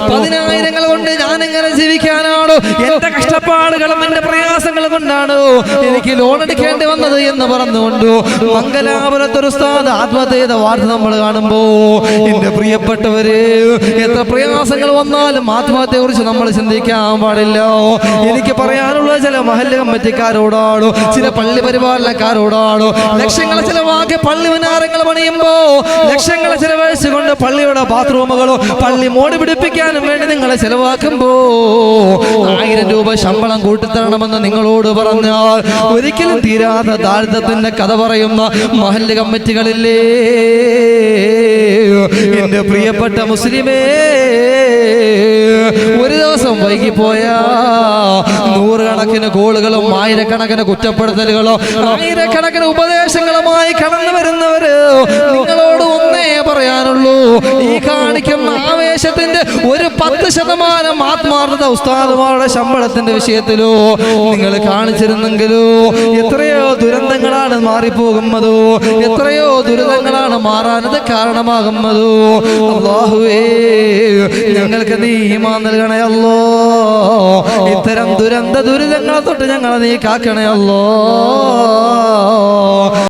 പതിനായിരങ്ങൾ കൊണ്ട് ഞാൻ എങ്ങനെ ജീവിക്കാനാണോ? എന്റെ കഷ്ടപ്പാടുകളും എന്റെ പ്രയാസങ്ങളും കൊണ്ടാണ് എനിക്ക് ലോൺ എടുക്കേണ്ടി വന്നത് എന്ന് പറഞ്ഞുകൊണ്ട് മംഗലാപുരത്തൊരു ഉസ്താദ് ആത്മഹത്യ ചെയ്ത വാർത്ത നമ്മൾ കാണുമ്പോ എന്റെ പ്രിയപ്പെട്ടവര്, എത്ര പ്രയാസങ്ങൾ വന്നാലും ആത്മഹത്യയെ കുറിച്ച് നമ്മൾ ചിന്തിക്കാൻ പാടില്ല. എനിക്ക് പറയാനുള്ള ചില മഹല്ല് കമ്മിറ്റിക്കാരോടാണോ, ചില പള്ളി പരിപാലനക്കാരോടാണോ, ലക്ഷങ്ങൾ ചിലവാക്കി പള്ളി മിനാരങ്ങൾ പണിയുമ്പോ ലക്ഷങ്ങൾ ചിലവഴിച്ചുകൊണ്ട് പള്ളിയുടെ ബാത്റൂമുകളോ പള്ളി മോടി പിടിപ്പിക്കാനും വേണ്ടി നിങ്ങൾ ചിലവാക്കുമ്പോ 1000 രൂപ ശമ്പളം കൂട്ടിത്തരണമെന്ന് നിങ്ങളോട് പറഞ്ഞാൽ ഒരിക്കലും തീരാത്ത ദാരിദ്ര്യത്തിന്റെ കഥ പറയുന്ന മഹല്ല് കമ്മിറ്റികളില്ലേ? എന്റെ പ്രിയപ്പെട്ട മുസ്ലിമേ, ഒരു ദിവസം വൈകിപ്പോയാ 100 കണക്കിന് കോളുകളും 1000കണക്കിന് കുറ്റപ്പെടുത്തലുകളോ 1000കണക്കിന് ഉപദേശങ്ങളുമായി കടന്നു വരുന്നവര് നിങ്ങളോട് ഒന്നേ പറയാനുള്ളൂ, ഈ കാണിക്കുന്ന ആവേശത്തിന്റെ ഒരു 10% ആത്മാർത്ഥത ഉസ്താദുമാരുടെ ശമ്പളത്തിന്റെ വിഷയത്തിലോ നിങ്ങൾ കാണിച്ചിരുന്നെങ്കിലോ എത്രയോ ദുരന്തങ്ങളാണ് മാറിപ്പോകുന്നതോ, എത്രയോ ദുരിതങ്ങളാണ് മാറാനത് കാരണമാകുന്നതോ. അല്ലാഹുവേ, ഞങ്ങൾക്ക് നീ ഈമാൻ നൽകണേ അല്ലാ. ഇത്തരം ദുരന്തങ്ങളെ തൊട്ട് ഞങ്ങളെ നീ കാക്കണേ അല്ലാ.